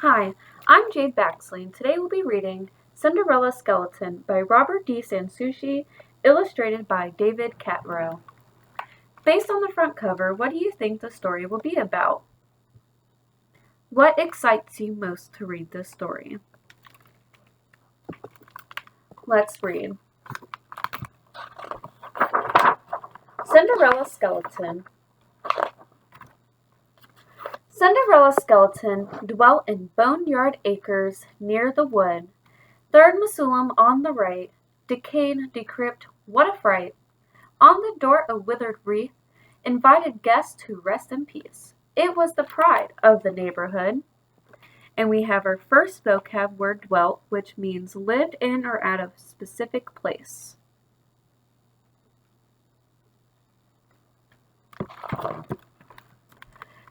Hi, I'm Jade Baxley, and today we'll be reading Cinderella Skeleton by Robert D. Sansucci, illustrated by David Catro. Based on the front cover, what do you think the story will be about? What excites you most to read this story? Let's read. Cinderella Skeleton. Cinderella Skeleton dwelt in Boneyard Acres near the wood. Third Mausoleum on the right, decayed, decrepit, what a fright! On the door a withered wreath invited guests to rest in peace. It was the pride of the neighborhood. And we have our first vocab word dwelt, which means lived in or at a specific place.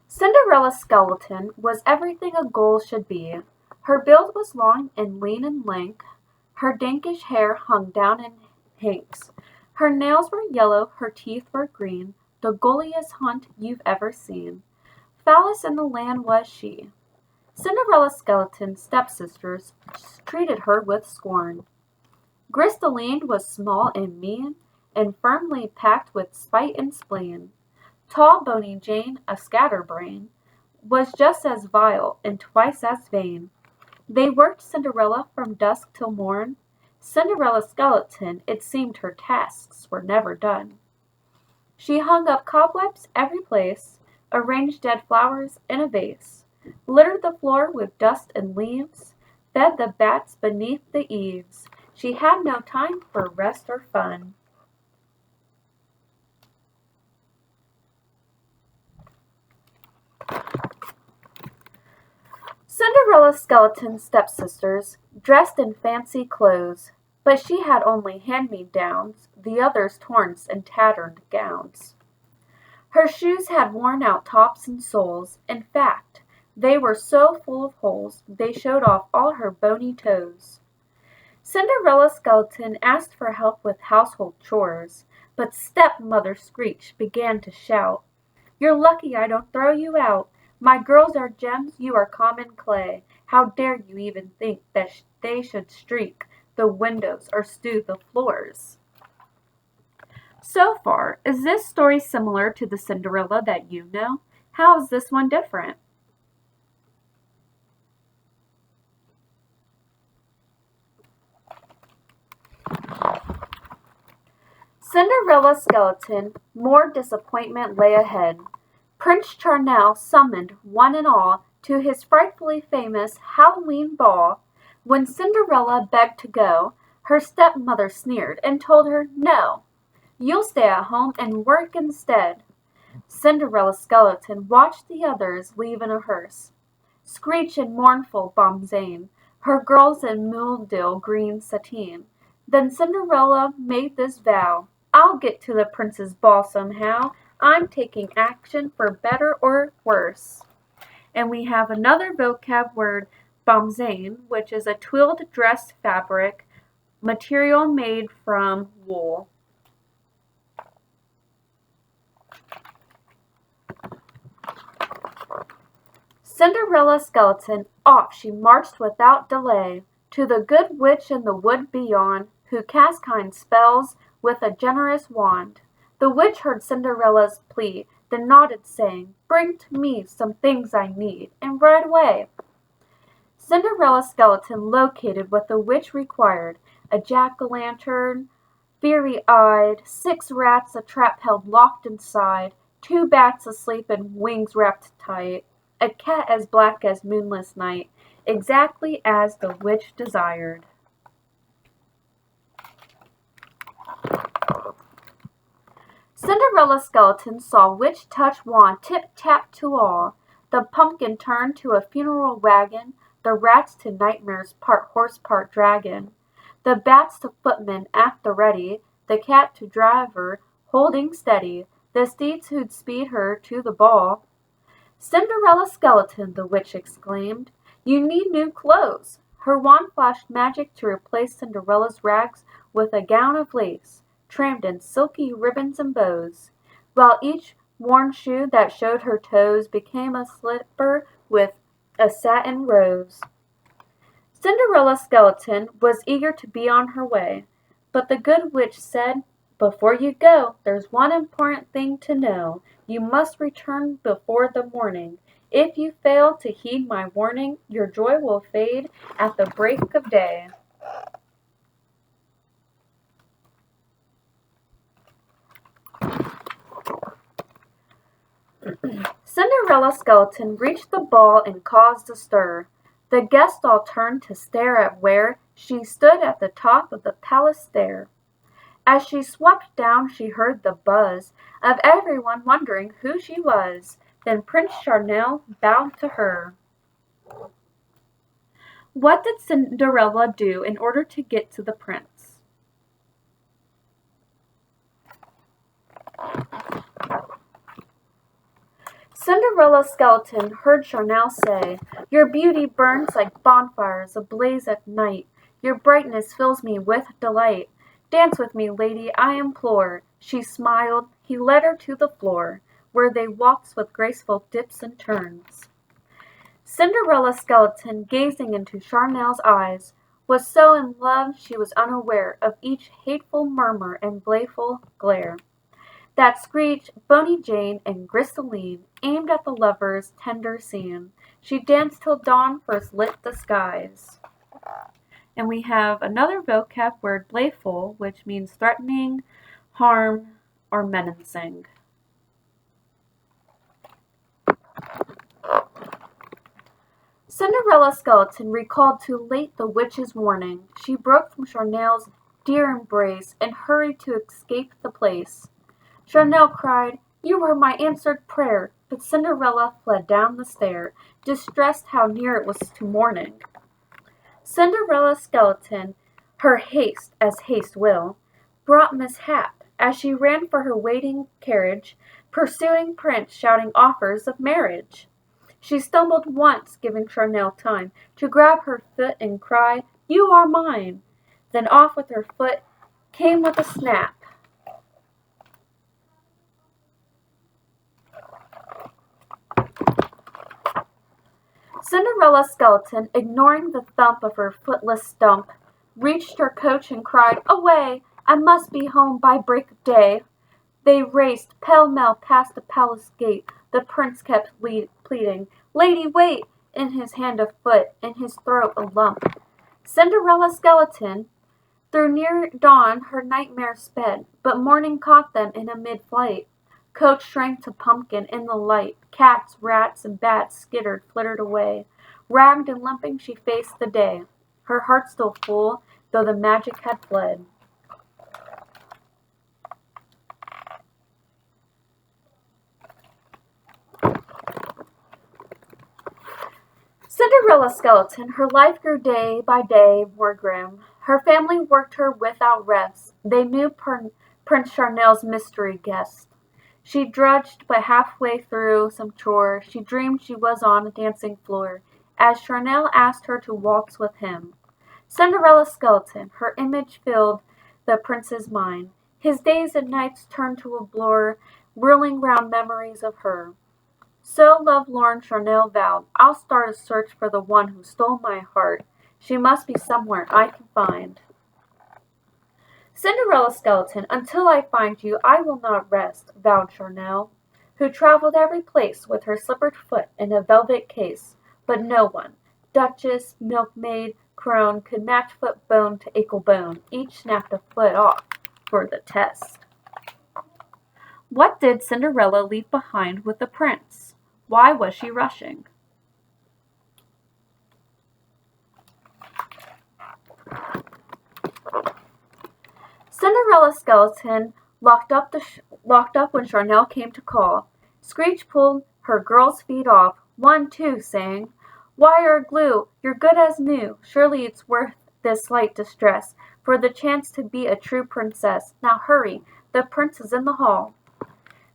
Cinderella's skeleton was everything a ghoul should be. Her build was long and lean and lank. Her dankish hair hung down in hanks. Her nails were yellow, her teeth were green, the ghouliest hunt you've ever seen. Foulest in the land was she. Cinderella's skeleton stepsisters treated her with scorn. Gristeline was small and mean, and firmly packed with spite and spleen. Tall, bony Jane, a scatterbrain, was just as vile and twice as vain. They worked Cinderella from dusk till morn. Cinderella's skeleton, it seemed her tasks were never done. She hung up cobwebs every place, arranged dead flowers in a vase, littered the floor with dust and leaves, fed the bats beneath the eaves. She had no time for rest or fun. Cinderella's skeleton stepsisters dressed in fancy clothes, but she had only hand-me-downs, the others torn and tattered gowns. Her shoes had worn-out tops and soles. In fact, they were so full of holes they showed off all her bony toes. Cinderella's skeleton asked for help with household chores, but stepmother Screech began to shout, "You're lucky I don't throw you out. My girls are gems, you are common clay. How dare you even think that they should streak the windows or stew the floors?" So far, is this story similar to the Cinderella that you know? How is this one different? Cinderella's skeleton, more disappointment lay ahead. Prince Charnel summoned one and all to his frightfully famous Halloween ball. When Cinderella begged to go, her stepmother sneered and told her, "No, you'll stay at home and work instead." Cinderella's skeleton watched the others leave in a hearse. Screech in mournful bombazine, her girls in Muldale green sateen. Then Cinderella made this vow, "I'll get to the prince's ball somehow. I'm taking action for better or worse." And we have another vocab word, bombazine, which is a twilled dress fabric material made from wool. Cinderella's skeleton, off she marched without delay, to the good witch in the wood beyond, who cast kind spells with a generous wand. The witch heard Cinderella's plea, then nodded, saying, "Bring to me some things I need, and right away." Cinderella's skeleton located what the witch required, a jack-o'-lantern, fiery-eyed, 6 rats a trap held locked inside, 2 bats asleep and wings wrapped tight, a cat as black as moonless night, exactly as the witch desired. Cinderella's skeleton saw witch touch wand tip-tap to all. The pumpkin turned to a funeral wagon, the rats to nightmares part horse part dragon, the bats to footmen at the ready, the cat to driver holding steady, the steeds who'd speed her to the ball. "Cinderella's skeleton," the witch exclaimed, "you need new clothes." Her wand flashed magic to replace Cinderella's rags with a gown of lace, trimmed in silky ribbons and bows, while each worn shoe that showed her toes became a slipper with a satin rose. Cinderella's skeleton was eager to be on her way, but the good witch said, "Before you go, there's one important thing to know. You must return before the morning. If you fail to heed my warning, your joy will fade at the break of day." Cinderella's skeleton reached the ball and caused a stir. The guests all turned to stare at where she stood at the top of the palace stair. As she swept down she heard the buzz of everyone wondering who she was. Then Prince Charmel bowed to her. What did Cinderella do in order to get to the prince? Cinderella's skeleton heard Charmel say, "Your beauty burns like bonfires ablaze at night. Your brightness fills me with delight. Dance with me, lady, I implore." She smiled. He led her to the floor, where they walked with graceful dips and turns. Cinderella's skeleton, gazing into Charmel's eyes, was so in love she was unaware of each hateful murmur and playful glare that Screech, Bony Jane, and Grisseline aimed at the lovers' tender scene. She danced till dawn first lit the skies. And we have another vocab word, playful, which means threatening, harm, or menacing. Cinderella's skeleton recalled too late the witch's warning. She broke from Charmel's dear embrace and hurried to escape the place. Charmel cried, "You were my answered prayer," but Cinderella fled down the stair, distressed how near it was to morning. Cinderella's skeleton, her haste, as haste will, brought mishap, as she ran for her waiting carriage, pursuing Prince, shouting offers of marriage. She stumbled once, giving Charmel time to grab her foot and cry, "You are mine!" Then off with her foot came with a snap. Cinderella's skeleton, ignoring the thump of her footless stump, reached her coach and cried, "Away! I must be home by break of day." They raced pell-mell past the palace gate. The prince kept pleading, "Lady, wait!" in his hand a foot, in his throat a lump. Cinderella's skeleton, through near dawn her nightmare sped, but morning caught them in a mid-flight. Coach shrank to pumpkin in the light. Cats, rats, and bats skittered, flittered away. Ragged and limping she faced the day, her heart still full, though the magic had fled. Cinderella's skeleton, her life grew day by day more grim. Her family worked her without rest. They knew Prince Charmel's mystery guessed. She drudged, but halfway through some chore, she dreamed she was on a dancing floor, as Charmel asked her to waltz with him. Cinderella's skeleton, her image filled the prince's mind. His days and nights turned to a blur, whirling round memories of her. So love-lorn Charmel vowed, "I'll start a search for the one who stole my heart. She must be somewhere I can find." "Cinderella's skeleton, until I find you, I will not rest," vowed Charmel, who traveled every place with her slippered foot in a velvet case. But no one, duchess, milkmaid, crone, could match foot bone to ankle bone. Each snapped a foot off for the test. What did Cinderella leave behind with the prince? Why was she rushing? Cinderella's skeleton locked up when Charmel came to call. Screech pulled her girl's feet off, 1, 2, saying, "Wire or glue, you're good as new. Surely it's worth this slight distress, for the chance to be a true princess. Now hurry, the prince is in the hall."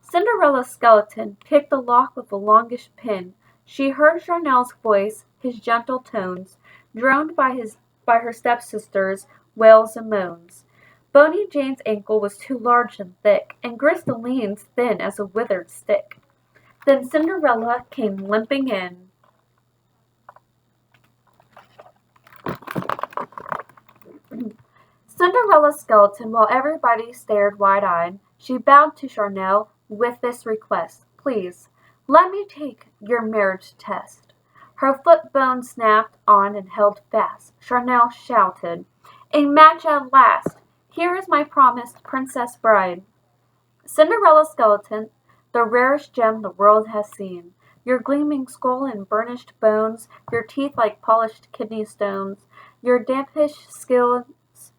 Cinderella's skeleton picked the lock with the longest pin. She heard Charmel's voice, his gentle tones, droned by her stepsister's wails and moans. Bony Jane's ankle was too large and thick, and Grisseline's thin as a withered stick. Then Cinderella came limping in. Cinderella's skeleton, while everybody stared wide-eyed, she bowed to Charnel with this request: "Please, let me take your marriage test." Her foot bone snapped on and held fast. Charnel shouted, "A match at last! Here is my promised princess bride." Cinderella's skeleton, the rarest gem the world has seen. Your gleaming skull and burnished bones, your teeth like polished kidney stones, your dampish skills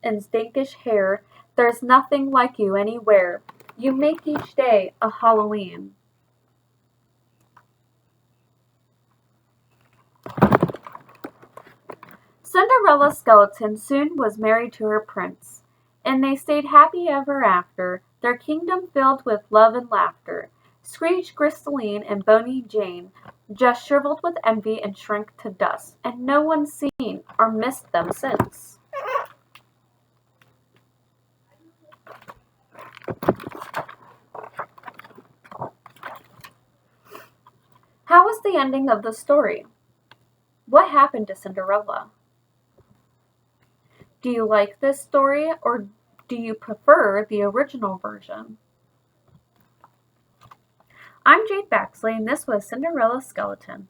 and stinkish hair, there's nothing like you anywhere. You make each day a Halloween. Cinderella's skeleton soon was married to her prince, and they stayed happy ever after, their kingdom filled with love and laughter. Screech, Grisseline, and Bony Jane just shriveled with envy and shrank to dust, and no one's seen or missed them since. How was the ending of the story? What happened to Cinderella? Do you like this story, or do you prefer the original version? I'm Jade Baxley, and this was Cinderella's Skeleton.